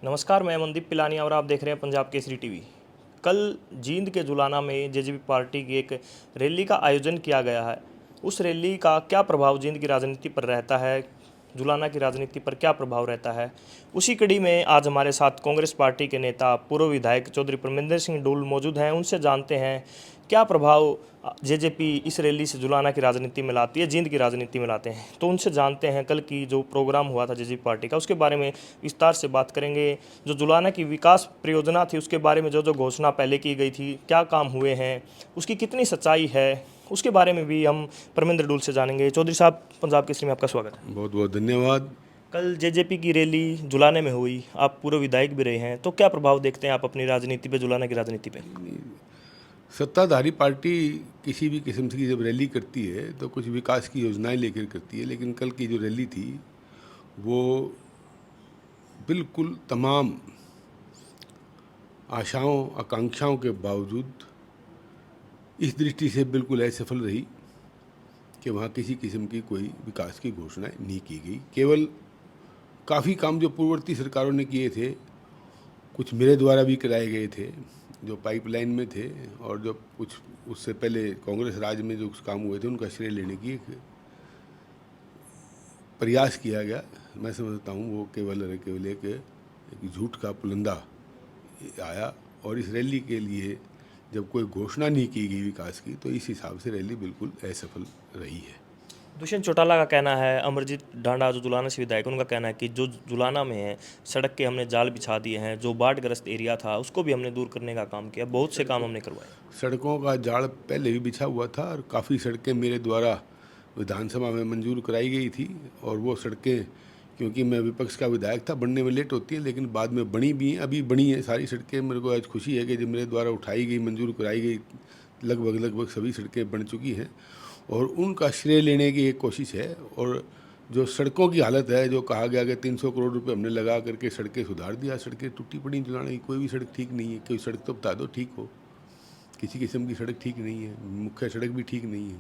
नमस्कार, मैं मनदीप पिलानी और आप देख रहे हैं पंजाब केसरी टीवी। कल जींद के जुलाना में जेजेपी पार्टी की एक रैली का आयोजन किया गया है। उस रैली का क्या प्रभाव जींद की राजनीति पर रहता है, जुलाना की राजनीति पर क्या प्रभाव रहता है, उसी कड़ी में आज हमारे साथ कांग्रेस पार्टी के नेता पूर्व विधायक चौधरी परमिंदर सिंह डूल मौजूद हैं। उनसे जानते हैं क्या प्रभाव जेजेपी इस रैली से जुलाना की राजनीति में लाती है, जींद की राजनीति में लाते हैं। तो उनसे जानते हैं कल की जो प्रोग्राम हुआ था जेजेपी पार्टी का, उसके बारे में विस्तार से बात करेंगे। जो जुलाना की विकास परियोजना थी उसके बारे में जो जो घोषणा पहले की गई थी, क्या काम हुए हैं, उसकी कितनी सच्चाई है, उसके बारे में भी हम परमिंदर डूल से जानेंगे। चौधरी साहब, पंजाब केसरी में आपका स्वागत है। बहुत बहुत धन्यवाद। कल जेजेपी की रैली जुलाने में हुई, आप पूर्व विधायक भी रहे हैं, तो क्या प्रभाव देखते हैं आप अपनी राजनीति पे, जुलाना की राजनीति पे? सत्ताधारी पार्टी किसी भी किस्म की जब रैली करती है तो कुछ विकास की योजनाएं लेकर करती है, लेकिन कल की जो रैली थी वो बिल्कुल तमाम आशाओं आकांक्षाओं के बावजूद इस दृष्टि से बिल्कुल असफल रही कि वहाँ किसी किस्म की कोई विकास की घोषणाएं नहीं की गई। केवल काफ़ी काम जो पूर्ववर्ती सरकारों ने किए थे, कुछ मेरे द्वारा भी कराए गए थे जो पाइपलाइन में थे, और जो कुछ उससे पहले कांग्रेस राज में जो कुछ काम हुए थे उनका श्रेय लेने की एक प्रयास किया गया। मैं समझता हूँ वो केवल एक झूठ का पुलंदा आया, और इस रैली के लिए जब कोई घोषणा नहीं की गई विकास की तो इस हिसाब से रैली बिल्कुल असफल रही है। दुष्यंत चौटाला का कहना है, अमरजीत ढांडा जो जुलाना से विधायक, उनका कहना है कि जो जुलाना में है सड़क के हमने जाल बिछा दिए हैं, जो बाढ़ग्रस्त एरिया था उसको भी हमने दूर करने का काम किया, बहुत से काम हमने करवाए। सड़कों का जाल पहले भी बिछा हुआ था और काफ़ी सड़कें मेरे द्वारा विधानसभा में मंजूर कराई गई थी, और वो सड़कें क्योंकि मैं विपक्ष का विधायक था बनने में लेट होती है, लेकिन बाद में बनी भी हैं, अभी बनी है सारी सड़कें। मेरे को आज खुशी है कि जब मेरे द्वारा उठाई गई मंजूर कराई गई लगभग सभी सड़कें बन चुकी हैं, और उनका श्रेय लेने की एक कोशिश है। और जो सड़कों की हालत है, जो कहा गया कि 300 करोड़ रुपए हमने लगा करके सड़कें सुधार दिया, सड़कें टूटी पड़ी जुलाने की कोई भी सड़क ठीक नहीं है। कोई सड़क तो बता दो ठीक हो, किसी किस्म की सड़क ठीक नहीं है, मुख्य सड़क भी ठीक नहीं है।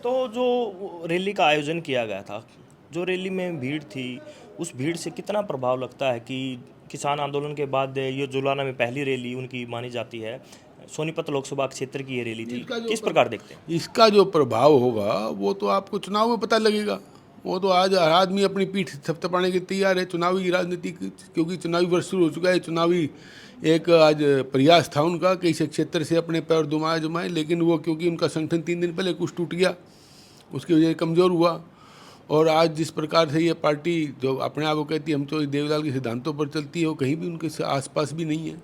तो जो रैली का आयोजन किया गया था, जो रैली में भीड़ थी, उस भीड़ से कितना प्रभाव लगता है कि किसान आंदोलन के बाद ये जुलाना में पहली रैली उनकी मानी जाती है, सोनीपत लोकसभा क्षेत्र की ये रैली थी, किस प्रकार देखते हैं? इसका जो प्रभाव होगा वो तो आपको चुनाव में पता लगेगा। वो तो आज हर आदमी अपनी पीठ थपथपाने के तैयार है चुनावी राजनीति क्योंकि चुनावी वर्ष शुरू हो चुका है। चुनावी एक आज प्रयास था उनका कि इस क्षेत्र से अपने पैर जमाए, लेकिन वो क्योंकि उनका संगठन 3 दिन पहले कुछ टूट गया, उसकी वजह से कमज़ोर हुआ। और आज जिस प्रकार से ये पार्टी जो अपने आप को कहती है हम तो देवलाल के सिद्धांतों पर चलती है, वो कहीं भी उनके आसपास भी नहीं है।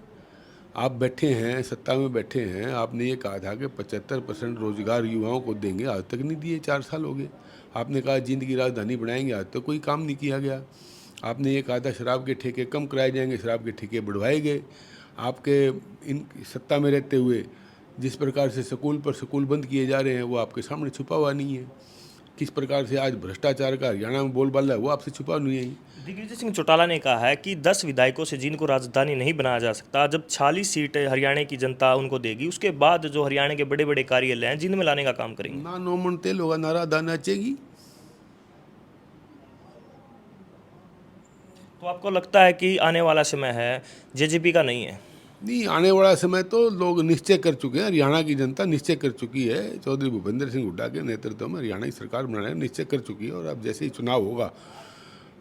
आप बैठे हैं, सत्ता में बैठे हैं, आपने ये कहा था कि 75% रोजगार युवाओं को देंगे, आज तक नहीं दिए, 4 साल हो गए। आपने कहा जींद की राजधानी बनाएंगे, आज तक कोई काम नहीं किया गया। आपने ये कहा था शराब के ठेके कम कराए जाएंगे, शराब के ठेके बढ़वाए गए। आपके इन सत्ता में रहते हुए जिस प्रकार से स्कूल पर स्कूल बंद किए जा रहे हैं वो आपके सामने छुपा हुआ नहीं है। किस प्रकार से आज भ्रष्टाचार का हरियाणा में बोलबाला है वो आपसे छुपा नहीं है। दिग्विजय सिंह चौटाला ने कहा है कि 10 विधायकों से जींद को राजधानी नहीं बनाया जा सकता। जब 46 सीटें हरियाणा की जनता उनको देगी, उसके बाद जो हरियाणा के बड़े बड़े कार्यालय हैं जींद में लाने का काम करेंगे। ना नो मन तेल होगा, ना राधा नाचेगी। तो आपको लगता है कि आने वाला समय है जेजेपी का नहीं है? नहीं, आने वाला समय तो लोग निश्चय कर चुके हैं, हरियाणा की जनता निश्चय कर चुकी है। चौधरी भूपेंद्र सिंह हुड्डा के नेतृत्व में हरियाणा की सरकार बनाने का निश्चय कर चुकी है। और अब जैसे ही चुनाव होगा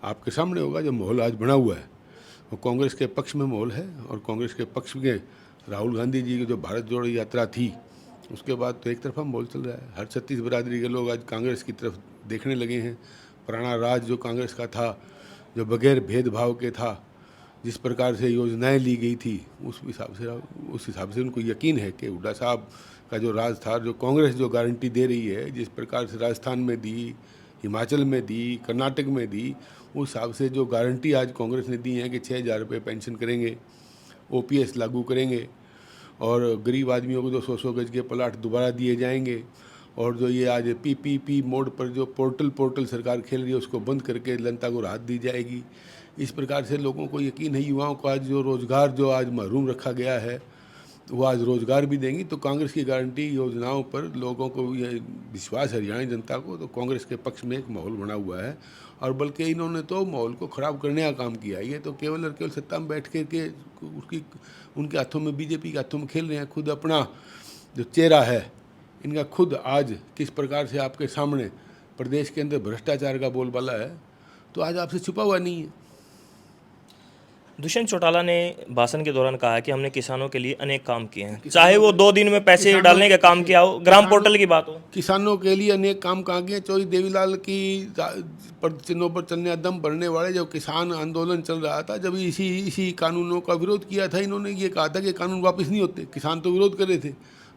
आपके सामने होगा, जो माहौल आज बना हुआ है वो कांग्रेस के पक्ष में माहौल है। और कांग्रेस के पक्ष में राहुल गांधी जी की जो भारत जोड़ो यात्रा थी उसके बाद तो एक तरफा माहौल चल रहा है। हर छत्तीस बिरादरी के लोग आज कांग्रेस की तरफ देखने लगे हैं। पुराना राज जो कांग्रेस का था, जो बगैर भेदभाव के था, जिस प्रकार से योजनाएं ली गई थी, उस हिसाब से उनको यकीन है कि हुड्डा साहब का जो राज था, जो कांग्रेस जो गारंटी दे रही है, जिस प्रकार से राजस्थान में दी, हिमाचल में दी, कर्नाटक में दी, उस हिसाब से जो गारंटी आज कांग्रेस ने दी है कि 6,000 रुपये पेंशन करेंगे, ओपीएस लागू करेंगे, और गरीब आदमियों को जो 100-100 गज के प्लाट दोबारा दिए जाएंगे, और जो ये आज पीपीपी मोड पर जो पोर्टल सरकार खेल रही है उसको बंद करके जनता को राहत दी जाएगी। इस प्रकार से लोगों को यकीन है, युवाओं को आज जो रोज़गार जो आज महरूम रखा गया है, वो आज रोज़गार भी देंगी। तो कांग्रेस की गारंटी योजनाओं पर लोगों को ये विश्वास है, हरियाणा जनता को, तो कांग्रेस के पक्ष में एक माहौल बना हुआ है। और बल्कि इन्होंने तो माहौल को ख़राब करने का काम किया। ये तो केवल और केवल सत्ता में बैठ के उनके हाथों में, बीजेपी के हाथों में खेल रहे हैं। खुद अपना जो चेहरा है इनका खुद आज किस प्रकार से आपके सामने प्रदेश के अंदर भ्रष्टाचार का बोलबाला है, तो आज आपसे छुपा हुआ नहीं है। दुष्यंत चौटाला ने भाषण के दौरान कहा कि हमने किसानों के लिए अनेक काम किए हैं, चाहे वो 2 दिन में पैसे डालने का काम किया हो, ग्राम पोर्टल की बात हो। किसानों के लिए अनेक काम कहाँ किए। चौधरी देवीलाल की चिन्हों पर चलने दम भरने वाले जब किसान आंदोलन चल रहा था, जब इसी कानूनों का विरोध किया था, इन्होंने ये कहा था कि कानून वापस नहीं होते। किसान तो विरोध कर रहे थे,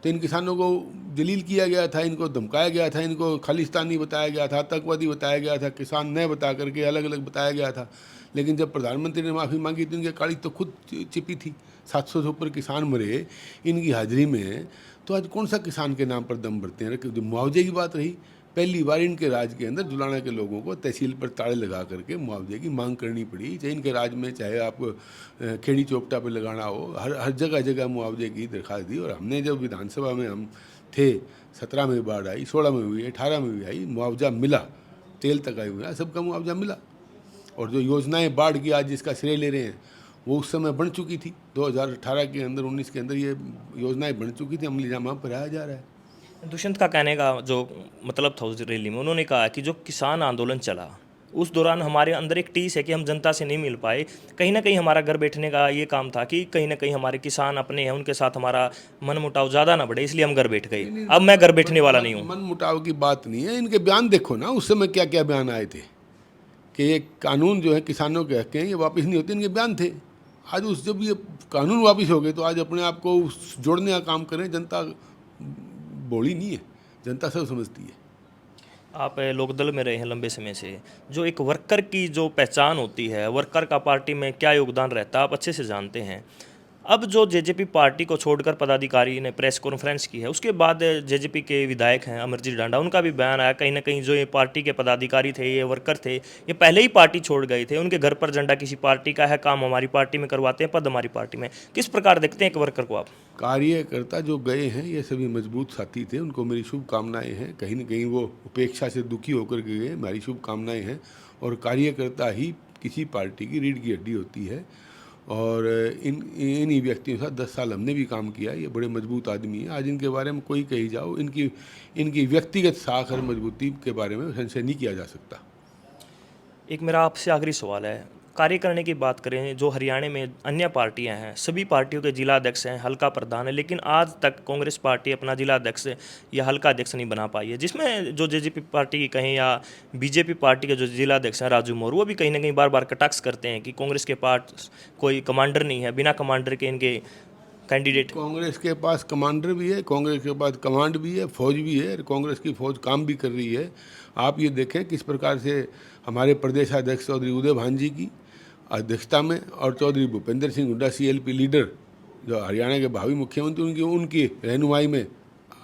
तो इन किसानों को जलील किया गया था, इनको धमकाया गया था, इनको खालिस्तानी बताया गया था, आतंकवादी बताया गया था, किसान न बता करके अलग अलग बताया गया था। लेकिन जब प्रधानमंत्री ने माफ़ी मांगी तो इनकी काली तो खुद चिपी थी। 700 से ऊपर किसान मरे इनकी हाजिरी में, तो आज कौन सा किसान के नाम पर दम भरते हैं। जो मुआवजे की बात रही, पहली बार इनके राज के अंदर जुलाना के लोगों को तहसील पर ताले लगा करके मुआवजे की मांग करनी पड़ी। चाहे इनके राज में, चाहे आप खेड़ी चौपटा पर लगाना हो, हर जगह जगह मुआवजे की दरख्वास्त दी। और हमने जब विधानसभा में हम थे, 17 में बाढ़ आई, 16 में हुई, 18 में भी आई, मुआवजा मिला, तेल तक आई हुआ, सबका मुआवजा मिला। और जो योजनाएं बाढ़ की आज जिसका श्रेय ले रहे हैं, वो उस समय बन चुकी थी। 2018 के अंदर, 19 के अंदर ये योजनाएं बन चुकी थी, अमली जामा पर आया जा रहा है। दुष्यंत का कहने का जो मतलब था उस रैली में, उन्होंने कहा कि जो किसान आंदोलन चला उस दौरान हमारे अंदर एक टीस है कि हम जनता से नहीं मिल पाए। कहीं ना कहीं हमारा घर बैठने का ये काम था कि कहीं ना कहीं हमारे किसान अपने हैं, उनके साथ हमारा मन मुटाव ज़्यादा ना बढ़े, इसलिए हम घर बैठ गए। अब मैं घर बैठने वाला नहीं हूँ। मन मुटाव की बात नहीं है। इनके बयान देखो ना, उस समय क्या क्या बयान आए थे कि ये कानून जो है किसानों के हक हैं, ये वापस नहीं होते, इनके बयान थे। आज जब ये कानून वापस हो गए तो आज अपने आप को जोड़ने का काम करें। जनता बोली नहीं है, जनता सब समझती है। आप लोकदल में रहे हैं लंबे समय से, जो एक वर्कर की जो पहचान होती है, वर्कर का पार्टी में क्या योगदान रहता है, आप अच्छे से जानते हैं। अब जो जेजेपी पार्टी को छोड़कर पदाधिकारी ने प्रेस कॉन्फ्रेंस की है, उसके बाद जेजेपी के विधायक हैं अमरजीत डांडा, उनका भी बयान आया कहीं ना कहीं जो ये पार्टी के पदाधिकारी थे, ये वर्कर थे, ये पहले ही पार्टी छोड़ गए थे। उनके घर पर झंडा किसी पार्टी का है, काम हमारी पार्टी में करवाते हैं, पद हमारी पार्टी में। किस प्रकार देखते हैं एक वर्कर को आप? कार्यकर्ता जो गए हैं ये सभी मजबूत साथी थे, उनको मेरी शुभकामनाएं हैं। कहीं ना कहीं वो उपेक्षा से दुखी होकर के गए, हमारी शुभकामनाएं हैं। और कार्यकर्ता ही किसी पार्टी की रीढ़ की हड्डी होती है। और इन्हीं व्यक्तियों के साथ 10 साल हमने भी काम किया। ये बड़े मजबूत आदमी हैं। आज इनके बारे में कोई कही जाओ, इनकी व्यक्तिगत साख और मजबूती के बारे में संशय नहीं किया जा सकता। एक मेरा आपसे आखिरी सवाल है, कार्य करने की बात करें, जो हरियाणा में अन्य पार्टियां हैं, सभी पार्टियों के जिला अध्यक्ष हैं, हल्का प्रधान है, लेकिन आज तक कांग्रेस पार्टी अपना जिला अध्यक्ष या हल्का अध्यक्ष नहीं बना पाई है। जिसमें जो जेजेपी पार्टी की कहें या बीजेपी पार्टी के जो जिला अध्यक्ष हैं राजू मौर्य, वो भी कहीं ना कहीं बार बार कटाक्ष करते हैं कि कांग्रेस के पास कोई कमांडर नहीं है, बिना कमांडर के इनके कैंडिडेट। कांग्रेस के पास कमांडर भी है, कांग्रेस के पास कमांड भी है, फौज भी है। कांग्रेस की फौज काम भी कर रही है। आप ये देखें किस प्रकार से हमारे प्रदेशाध्यक्ष चौधरी उदय भान जी की अध्यक्षता में और चौधरी भूपेंद्र सिंह हुड्डा CLP लीडर, जो हरियाणा के भावी मुख्यमंत्री, उनकी रहनुमाई में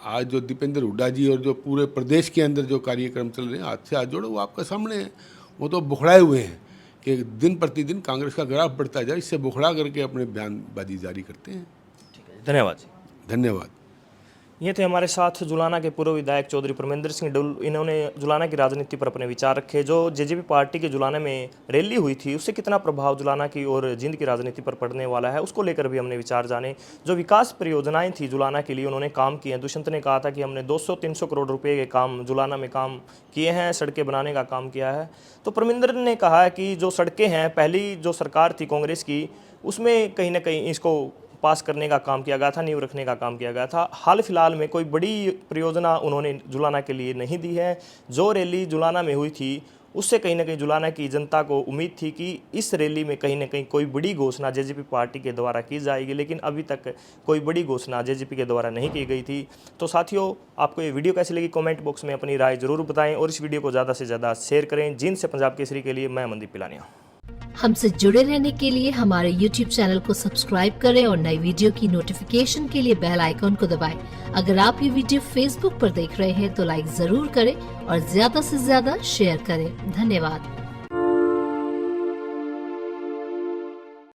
आज जो दीपेंद्र हुड्डा जी और जो पूरे प्रदेश के अंदर जो कार्यक्रम चल रहे हैं, हाथ से हाथ जोड़ो, वो आपका सामने है। वो तो बुखड़ाए हुए हैं कि दिन प्रतिदिन कांग्रेस का ग्राफ बढ़ता जाए, इससे बुखड़ा करके अपने बयानबाजी जारी करते हैं। धन्यवाद जी। धन्यवाद। ये थे हमारे साथ जुलाना के पूर्व विधायक चौधरी परमेंद्र सिंह डुल। इन्होंने जुलाना की राजनीति पर अपने विचार रखे। जो जेजेपी पार्टी के जुलाना में रैली हुई थी, उससे कितना प्रभाव जुलाना की और जींद की राजनीति पर पड़ने वाला है, उसको लेकर भी हमने विचार जाने। जो विकास परियोजनाएं थी जुलाना के लिए, उन्होंने काम किए हैं। दुष्यंत ने कहा था कि हमने 200-300 करोड़ रुपये के काम जुलाना में काम किए हैं, सड़कें बनाने का काम किया है। तो परमेंद्र ने कहा कि जो सड़कें हैं, पहली जो सरकार थी कांग्रेस की, उसमें कहीं ना कहीं इसको पास करने का काम किया गया था, नींव रखने का काम किया गया था। हाल फिलहाल में कोई बड़ी परियोजना उन्होंने जुलाना के लिए नहीं दी है। जो रैली जुलाना में हुई थी, उससे कहीं ना कहीं जुलाना की जनता को उम्मीद थी कि इस रैली में कहीं ना कहीं कोई बड़ी घोषणा जेजेपी पार्टी के द्वारा की जाएगी, लेकिन अभी तक कोई बड़ी घोषणा जेजेपी के द्वारा नहीं की गई थी। तो साथियों, आपको ये वीडियो कैसी लगी, कमेंट बॉक्स में अपनी राय जरूर बताएं और इस वीडियो को ज़्यादा से ज़्यादा शेयर करें। जींद से पंजाब केसरी के लिए मैं मनदीप पिलानिया। हमसे जुड़े रहने के लिए हमारे YouTube चैनल को सब्सक्राइब करें और नई वीडियो की नोटिफिकेशन के लिए बेल आइकॉन को दबाएं। अगर आप ये वीडियो Facebook पर देख रहे हैं तो लाइक जरूर करें और ज्यादा से ज्यादा शेयर करें। धन्यवाद।